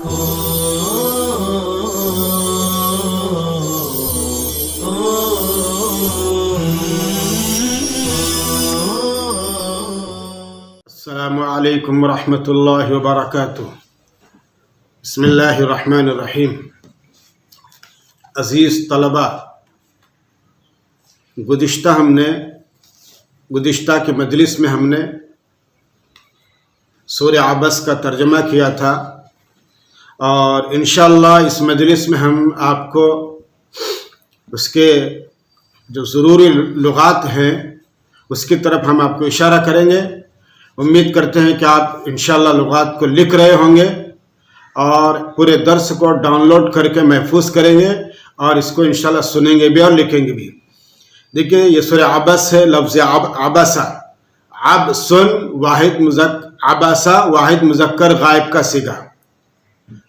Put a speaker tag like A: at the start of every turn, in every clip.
A: السلام علیکم ورحمۃ اللہ وبرکاتہ۔ بسم اللہ الرحمن الرحیم۔ عزیز طلبہ، گزشتہ کی مجلس میں ہم نے سورہ عبس کا ترجمہ کیا تھا، اور انشاءاللہ اس مجلس میں ہم آپ کو اس کے جو ضروری لغات ہیں اس کی طرف ہم آپ کو اشارہ کریں گے۔ امید کرتے ہیں کہ آپ انشاءاللہ لغات کو لکھ رہے ہوں گے اور پورے درس کو ڈاؤن لوڈ کر کے محفوظ کریں گے، اور اس کو انشاءاللہ سنیں گے بھی اور لکھیں گے بھی۔ دیکھیں، یہ سورہ عبس ہے۔ لفظ عبسہ، عبسن عبسہ واحد مذکر غائب کا صیغہ،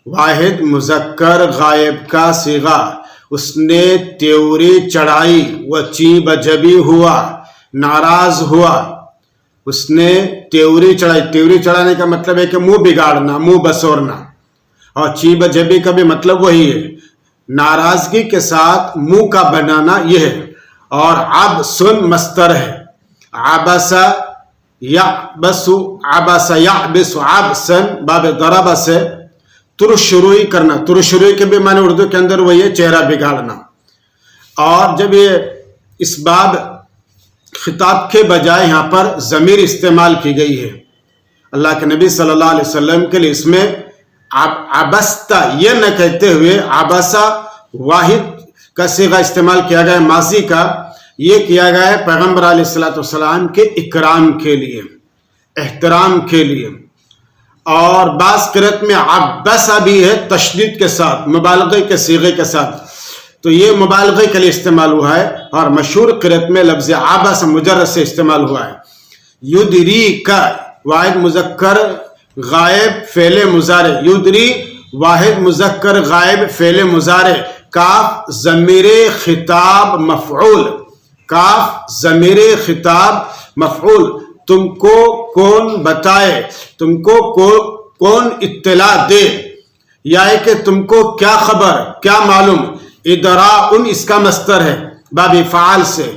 A: واحد مذکر غائب کا صیغہ۔ اس نے تیوری چڑھائی، وہ چیب جبی ہوا، ناراض ہوا۔ اس نے تیوری چڑھائی، تیوری چڑھانے کا مطلب ہے کہ منہ بگاڑنا، منہ بسورنا، اور چیب جبی کا بھی مطلب وہی ہے، ناراضگی کے ساتھ منہ کا بنانا یہ ہے۔ اور عبسن مصدر ہے، عبسہ یعبس، عبس یعبس، عبسن باب ضرب سے ترشروئی کرنا۔ ترشروئی کے بھی معنی اردو کے اندر وہی ہے، چہرہ بگاڑنا۔ اور جب یہ اس باب خطاب کے بجائے یہاں پر ضمیر استعمال کی گئی ہے، اللہ کے نبی صلی اللہ علیہ وسلم کے لیے اس میں عبستہ یہ نہ کہتے ہوئے عبسہ واحد کا صیغہ استعمال کیا گیا ہے، ماضی کا۔ یہ کیا گیا ہے پیغمبر علیہ السلام کے اکرام کے لیے، احترام کے لیے۔ اور بعض قرأت میں عبسہ بھی ہے تشدید کے ساتھ، مبالغے کے صیغے کے ساتھ، تو یہ مبالغے کے لیے استعمال ہوا ہے۔ اور مشہور قرأت میں لفظ عبس مجرد سے استعمال ہوا ہے۔ یدری کا واحد مذکر غائب فعل مضارع، یدری واحد مذکر غائب فعل مضارع، کاف ضمیر خطاب مفعول، کاف ضمیر خطاب مفعول۔ تم کو کون بتائے، تم کو کون اطلاع دے، یا ہے کہ تم کو کیا خبر، کیا معلوم۔ ادراء اس کا مصدر ہے باب فعال سے،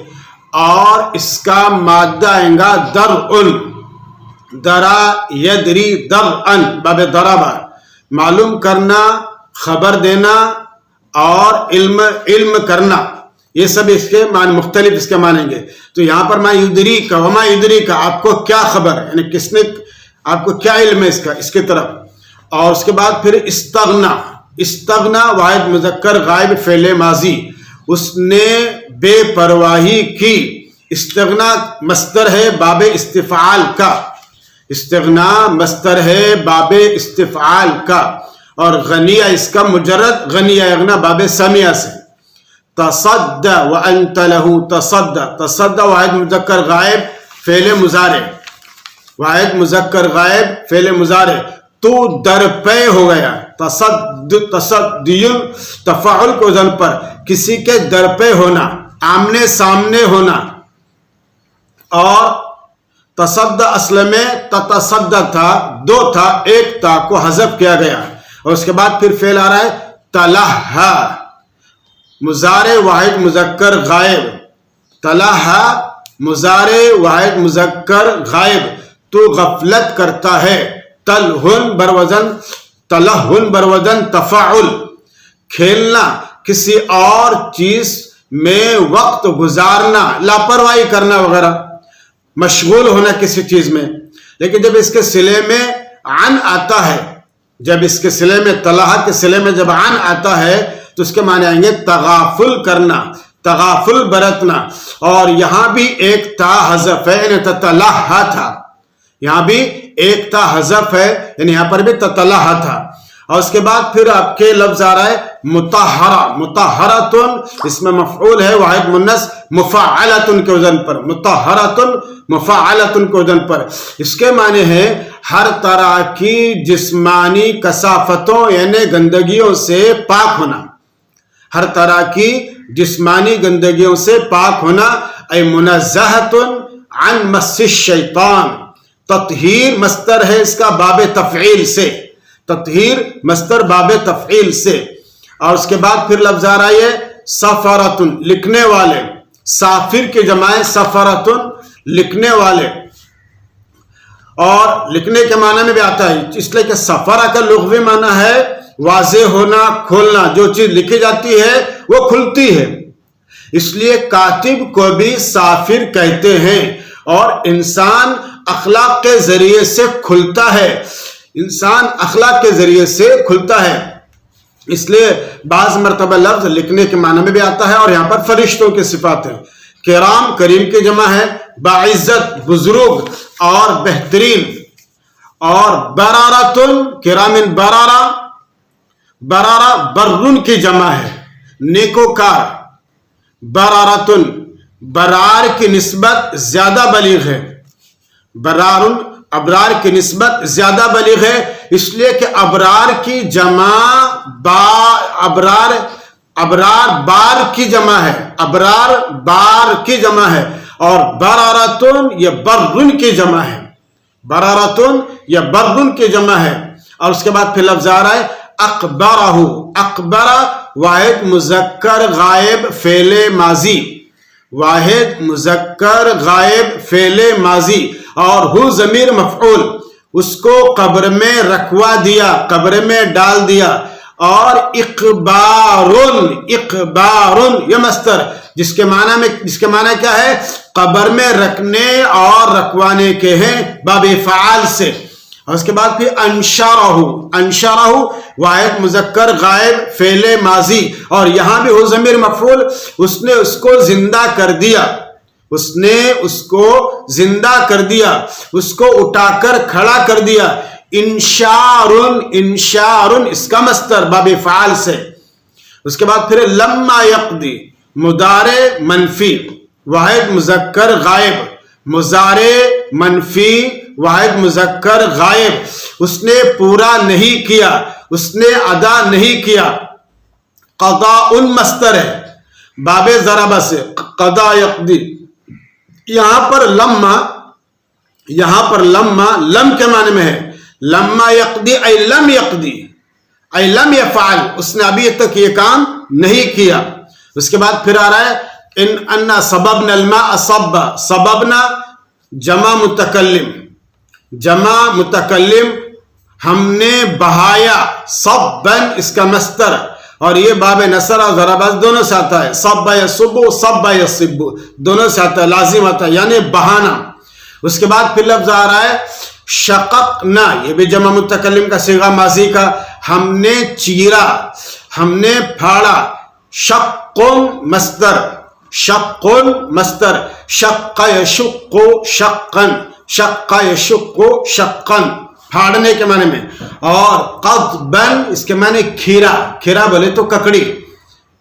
A: اور اس کا مادہ آئے گا درء، درا یدری درء باب ضربہ، معلوم کرنا، خبر دینا اور علم کرنا، یہ سب اس کے معنی مختلف اس کے مانیں گے۔ تو یہاں پر ما یدری کا وما یدری کا، آپ کو کیا خبر، یعنی کس نے آپ کو کیا علم ہے اس کے طرف۔ اور اس کے بعد پھر استغنا، استغنا واحد مذکر غائب فعل ماضی، اس نے بے پرواہی کی۔ استغنا مصدر ہے باب استفعال کا، استغنا مصدر ہے باب استفعال کا۔ اور غنیہ اس کا مجرد غنیہ اغنا باب سمیہ سے۔ تصد وانت له تصد، تصد واحد مذکر غائب فعل مضارع، واحد مذکر غائب فعل مضارع۔ تو درپے ہو گیا، تصدیل تفاعل کو وزن پر، کسی کے درپے ہونا، آمنے سامنے ہونا۔ اور تصد اصل میں تتصد تھا، دو تھا، ایک تا کو حذف کیا گیا، اور اس کے بعد پھر فعل آ رہا ہے تلہا، مضارع واحد مذکر غائب، تلہا مضارع واحد مذکر غائب۔ تو غفلت کرتا ہے، تلہن بروزن، تلہن بروزن تفاعل، کھیلنا، کسی اور چیز میں وقت گزارنا، لاپرواہی کرنا وغیرہ، مشغول ہونا کسی چیز میں۔ لیکن جب اس کے صلے میں عن آتا ہے، جب اس کے صلے میں تلہا کے صلے میں جب عن آتا ہے تو اس کے معنی آئیں گے تغافل کرنا، تغافل برتنا۔ اور یہاں بھی ایک تا حذف ہے، یعنی تتلہا تھا، یہاں بھی ایک تا حذف ہے، یعنی یہاں پر بھی تتلہا تھا۔ اور اس کے بعد پھر آپ کے لفظ آ رہا ہے مطہرہ، مطہرتن اس میں مفعول ہے واحد منس مفعلتن کے وزن پر، مطہرتن مفعلتن کے وزن پر۔ اس کے معنی ہے ہر طرح کی جسمانی کثافتوں یعنی گندگیوں سے پاک ہونا، ہر طرح کی جسمانی گندگیوں سے پاک ہونا۔ اے منزہۃ عن مس الشیطان، تطہیر مصدر ہے اس کا باب تفعیل سے، تطہیر مصدر باب تفعیل سے. اور اس کے بعد پھر لفظ آ رہا ہے سفرتن لکھنے والے. سافر کی جمع ہے سفرتن لکھنے والے. اور لکھنے کے معنی میں بھی آتا ہے اس لیے کہ سفرہ کا لغوی معنی ہے واضح ہونا، کھولنا. جو چیز لکھی جاتی ہے وہ کھلتی ہے، اس لیے کاتب کو بھی سافر کہتے ہیں. اور انسان اخلاق کے ذریعے سے کھلتا ہے، انسان اخلاق کے ذریعے سے کھلتا ہے. اس لیے بعض مرتبہ لفظ لکھنے کے معنی میں بھی آتا ہے. اور یہاں پر فرشتوں کی صفات ہے. کرام کریم کی جمع ہے باعزت بزرگ اور بہترین. اور برارتن کرامن برارہ، برارہ برن کی جمع ہے نیکوکار. برارتن برار کی نسبت زیادہ بلیغ ہے. برارن ابرار کی نسبت زیادہ بلیغ ہے، اس لیے کہ ابرار کی جمع ابرار بار کی جمع ہے، ابرار بار کی جمع ہے. اور برارتن یہ برن کی جمع ہے، برارتن یہ برن کی جمع ہے. اور اس کے بعد پھر لفظ آ رہا ہے اقبرہ. اقبرہ واحد مذکر غائب فعل ماضی، واحد مذکر غائب فعل ماضی. اور ہو ضمیر مفعول، اس کو قبر میں رکھوا دیا، قبر میں ڈال دیا. اور اقبارن، اقبارن یہ مصدر جس کے معنی کیا ہے؟ قبر میں رکھنے اور رکھوانے کے ہیں باب فعال سے. اور اس کے بعد پھر انشارہ. انشارہ واحد مذکر غائب فعل ماضی. اور یہاں بھی ہو ضمیر مفعول، اس نے اس کو زندہ کر دیا، اس نے اس کو زندہ کر دیا، اس کو اٹھا کر کھڑا کر دیا. انشارن، انشارن اس کا مصدر باب فعال سے. اس کے بعد پھر لما یقضی مضارع منفی واحد مذکر غائب، مضارع منفی واحد مذکر غائب. اس نے پورا نہیں کیا، اس نے ادا نہیں کیا. قضاء مصدر ہے باب ضرب سے، قضا یقضی. یہاں پر لما لم کے معنی میں ہے. لما یقضی ای لم یقضی ای لم یفعل، اس نے ابھی تک یہ کام نہیں کیا. اس کے بعد پھر آ رہا ہے ان سببنا الماء صبا. سببنا جمع متکلم، جمع متکلم ہم نے بہایا. صبن اس کا مصدر، اور یہ باب نصر اور ضرب دونوں سے آتا ہے. صب یصب، صب یصب دونوں سے آتا ہے، لازم آتا ہے یعنی بہانا. اس کے بعد پھر لفظ آ رہا ہے شققنا، یہ بھی جمع متکلم کا صیغہ ماضی کا. ہم نے چیرا، ہم نے پھاڑا. شقن مصدر، شقن مصدر. شق یشق شقن، شق یشق شقن پھاڑنے کے معنی میں. اور قضبن اس کے معنی کھیرا، کھیرا بولے تو ککڑی،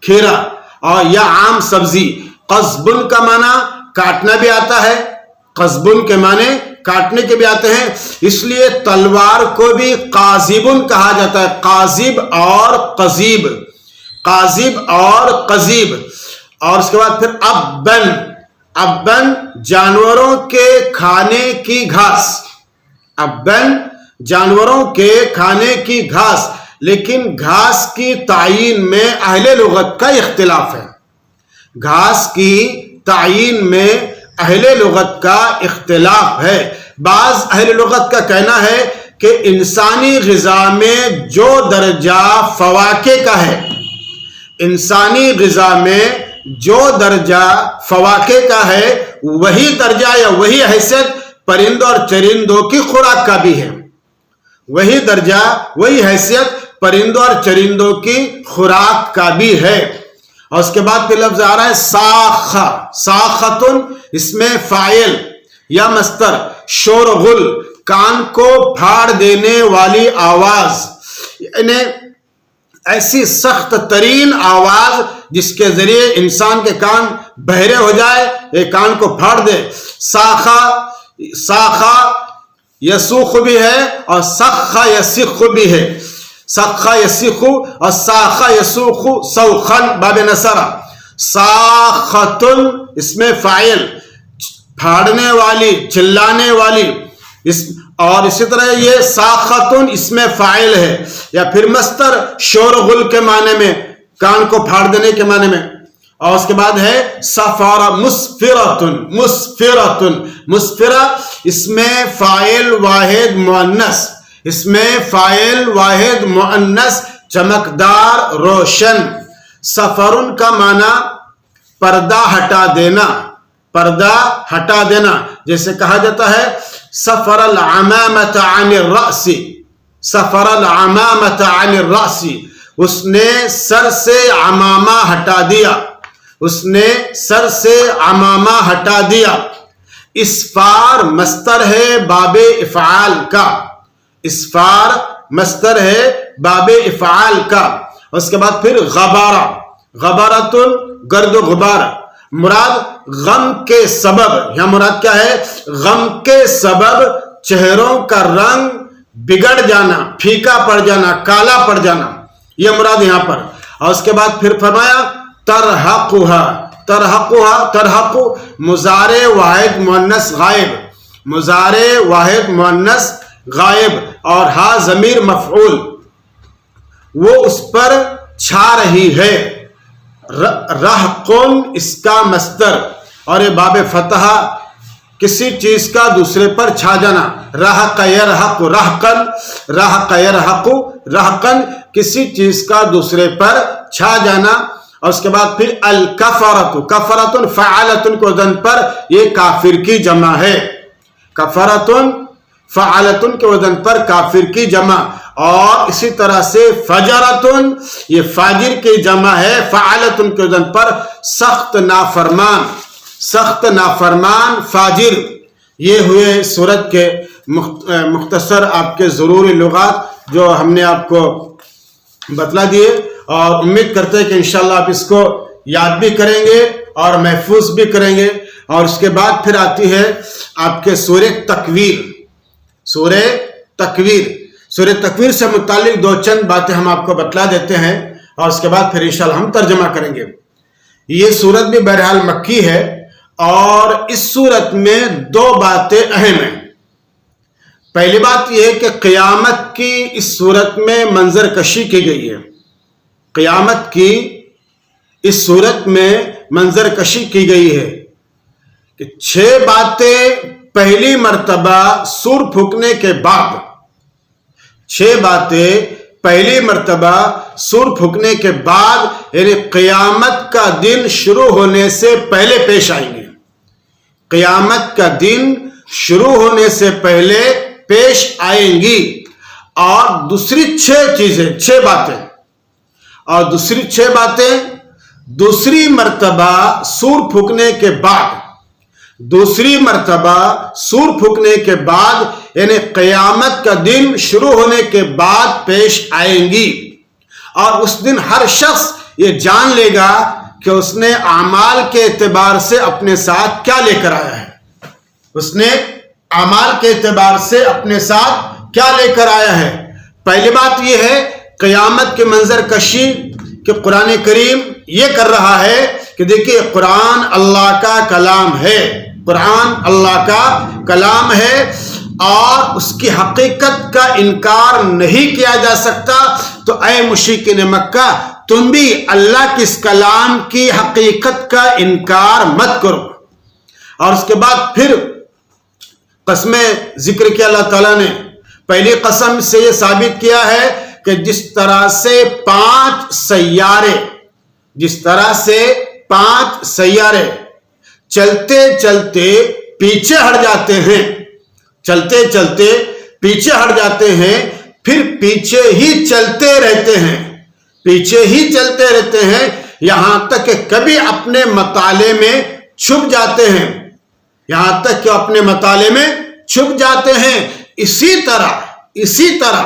A: کھیرا. اور یا عام سبزی. قضبن کا معنی کاٹنا بھی آتا ہے، قضبن کے معنی کاٹنے کے بھی آتے ہیں. اس لیے تلوار کو بھی قاذبن کہا جاتا ہے، قاذب اور قذیب، قاذب اور قذیب. اور اس کے بعد پھر ابن. ابن جانوروں کے کھانے کی گھاس، ابن جانوروں کے کھانے کی گھاس. لیکن گھاس کی تعیین میں اہل لغت کا اختلاف ہے. گھاس کی تعیین میں اہل لغت کا اختلاف ہے. بعض اہل لغت کا کہنا ہے کہ انسانی غذا میں جو درجہ فواکہ کا ہے، انسانی غذا میں جو درجہ فواکہ کا ہے وہی درجہ یا وہی حیثیت پرندوں اور چرندوں کی خوراک کا بھی ہے. وہی درجہ وہی حیثیت پرندوں اور چرندوں کی خوراک کا بھی ہے. اور اس کے بعد پھر لفظ آ رہا ہے ساخہ. ساختن اس میں فاعل یا مصدر. شور غل کان کو پھاڑ دینے والی آواز، یعنی ایسی سخت ترین آواز جس کے ذریعے انسان کے کان بہرے ہو جائے، یہ کان کو پھاڑ دے. ساخہ، ساخہ یسوخ بھی ہے اور سخہ یسخ بھی ہے. سخہ یسخ اور ساخہ یسوخ سوخن باب نصرہ. ساختن اس میں فاعل پھاڑنے والی، چلانے والی. اور اسی طرح یہ ساختن اس میں فاعل ہے، یا پھر مصدر شور و غل کے معنی میں، کان کو پھاڑ دینے کے معنی میں. اور اس کے بعد ہے سفارہ مسفرتن، مسفرتن، مسفرہ اس میں فاعل واحد مؤنث، اس میں فاعل واحد مؤنث چمکدار روشن. سفرن کا معنی پردہ ہٹا دینا، پردہ ہٹا دینا، جیسے کہا جاتا ہے سفر العمامۃ عن الرأس، سفر العمامۃ عن الرأس، اس نے سر سے عمامہ ہٹا دیا، اس نے سر سے عمامہ ہٹا دیا. اسفار مصدر ہے باب افعال کا، اسفار مصدر ہے باب افعال کا. اس کے بعد پھر غبارہ، غبارۃ گرد و غبار، مراد غم کے سبب، یہاں مراد کیا ہے؟ غم کے سبب چہروں کا رنگ بگڑ جانا، پھیکا پڑ جانا، کالا پڑ جانا، یہ مراد یہاں پر. اور اس کے بعد پھر فرمایا ترحقها، ترحقها، ترحق مضارع واحد مؤنث غائب، مضارع واحد مؤنث غائب، اور ہا ضمیر مفعول، وہ اس پر چھا رہی ہے. رحقن اس کا مصدر، اور یہ باب فتح کسی چیز کا دوسرے پر چھا جانا. رحق یرحق رحقن، رحق یرحق رحقن، کسی چیز کا دوسرے پر چھا جانا. اور اس کے بعد پھر الکفرۃ، کفرۃ فعلۃ کے وزن پر یہ کافر کی جمع ہے، کفرۃ فعلۃ کے وزن پر کافر کی جمع. اور اسی طرح سے فجرۃ یہ فاجر کی جمع ہے، فعلۃ کے وزن پر سخت نافرمان، سخت نافرمان فاجر. یہ ہوئے سورت کے مختصر آپ کے ضروری لغات جو ہم نے آپ کو بتلا دیے، اور امید کرتے ہیں کہ انشاءاللہ آپ اس کو یاد بھی کریں گے اور محفوظ بھی کریں گے. اور اس کے بعد پھر آتی ہے آپ کے سورہ تکویر، سورہ تکویر. سورہ تکویر سے متعلق دو چند باتیں ہم آپ کو بتلا دیتے ہیں، اور اس کے بعد پھر انشاءاللہ ہم ترجمہ کریں گے. یہ سورت بھی بہرحال مکی ہے، اور اس سورت میں دو باتیں اہم ہیں. پہلی بات یہ ہے کہ قیامت کی اس سورت میں منظر کشی کی گئی ہے، قیامت کی اس سورت میں منظر کشی کی گئی ہے کہ 6 باتیں پہلی مرتبہ سور پھونکنے کے بعد، 6 باتیں پہلی مرتبہ سور پھونکنے کے بعد، یعنی قیامت کا دن شروع ہونے سے پہلے پیش آئیں گے، قیامت کا دن شروع ہونے سے پہلے پیش آئیں گی. اور دوسری 6 چیزیں، 6 باتیں، اور دوسری 6 باتیں دوسری مرتبہ سور پھونکنے کے بعد، دوسری مرتبہ سور پھونکنے کے بعد، یعنی قیامت کا دن شروع ہونے کے بعد پیش آئیں گی. اور اس دن ہر شخص یہ جان لے گا کہ اس نے اعمال کے اعتبار سے اپنے ساتھ کیا لے کر آیا ہے، اس نے اعمال کے اعتبار سے اپنے ساتھ کیا لے کر آیا ہے. پہلی بات یہ ہے قیامت کے منظر کشی کہ قرآن کریم یہ کر رہا ہے کہ دیکھیے قرآن اللہ کا کلام ہے، قرآن اللہ کا کلام ہے، اور اس کی حقیقت کا انکار نہیں کیا جا سکتا. تو اے مشرکین مکہ، تم بھی اللہ کے اس کلام کی حقیقت کا انکار مت کرو. اور اس کے بعد پھر قسمیں ذکر کیا اللہ تعالیٰ نے. پہلی قسم سے یہ ثابت کیا ہے کہ جس طرح سے 5 سیارے، جس طرح سے 5 سیارے چلتے چلتے پیچھے ہٹ جاتے ہیں، چلتے چلتے پیچھے ہٹ جاتے ہیں، پھر پیچھے ہی چلتے رہتے ہیں، پیچھے ہی چلتے رہتے ہیں، یہاں تک کہ کبھی اپنے مطالعے میں چھپ جاتے ہیں، یہاں تک کہ اپنے مطالعے میں چھپ جاتے ہیں. اسی طرح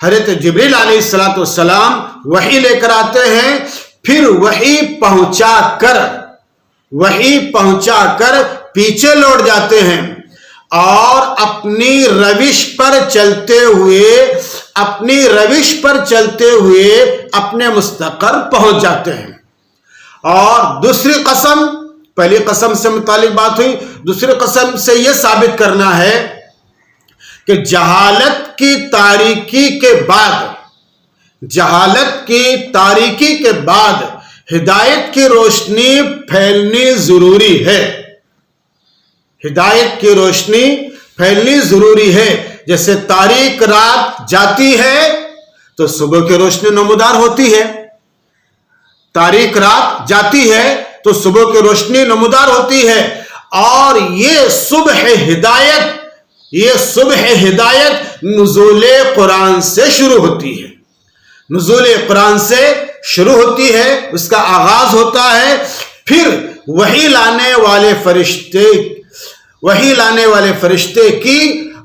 A: حضرت جبریل علیہ السلام وحی لے کر آتے ہیں، پھر وحی پہنچا کر پیچھے لوٹ جاتے ہیں، اور اپنی روش پر چلتے ہوئے اپنے مستقر پہنچ جاتے ہیں. اور دوسری قسم، پہلی قسم سے متعلق بات ہوئی، دوسری قسم سے یہ ثابت کرنا ہے کہ جہالت کی تاریکی کے بعد ہدایت کی روشنی پھیلنی ضروری ہے. ہدایت کی روشنی پھیلنی ضروری ہے. جیسے تاریک رات جاتی ہے تو صبح کی روشنی نمودار ہوتی ہے. تاریک رات جاتی ہے تو صبح کی روشنی نمودار ہوتی ہے. اور یہ صبح ہدایت نزول قرآن سے شروع ہوتی ہے. نزول قرآن سے شروع ہوتی ہے، اس کا آغاز ہوتا ہے. پھر وحی لانے والے فرشتے کی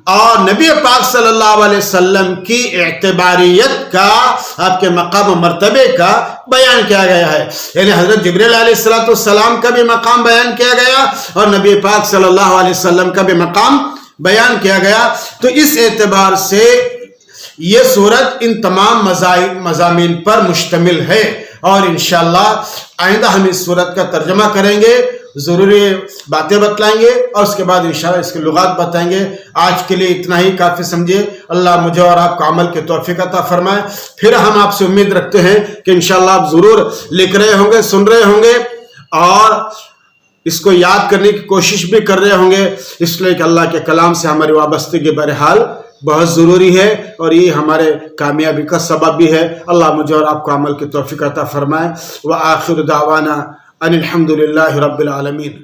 A: اور نبی پاک صلی اللہ علیہ وسلم کی اعتباریت کا، آپ کے مقام و مرتبے کا بیان کیا گیا ہے. یعنی حضرت جبریل علیہ السلام کا بھی مقام بیان کیا گیا اور نبی پاک صلی اللہ علیہ وسلم کا بھی مقام بیان کیا گیا. تو اس اعتبار سے یہ سورت ان تمام مضامین پر مشتمل ہے. اور انشاءاللہ آئندہ ہم اس سورت کا ترجمہ کریں گے، ضروری باتیں بتلائیں گے اور اس کے بعد انشاءاللہ اس کے لغات بتائیں گے. آج کے لیے اتنا ہی کافی سمجھے. اللہ مجھے اور آپ کو عمل کی توفیق عطا فرمائے. پھر ہم آپ سے امید رکھتے ہیں کہ انشاءاللہ آپ ضرور لکھ رہے ہوں گے، سن رہے ہوں گے اور اس کو یاد کرنے کی کوشش بھی کر رہے ہوں گے. اس لیے کہ اللہ کے کلام سے ہماری وابستگی بہرحال بہت ضروری ہے اور یہ ہمارے کامیابی کا سبب بھی ہے. اللہ مجھے اور آپ کو عمل کی توفیق عطا فرمائے. وآخر دعوانا ان الحمد للہ رب العالمین.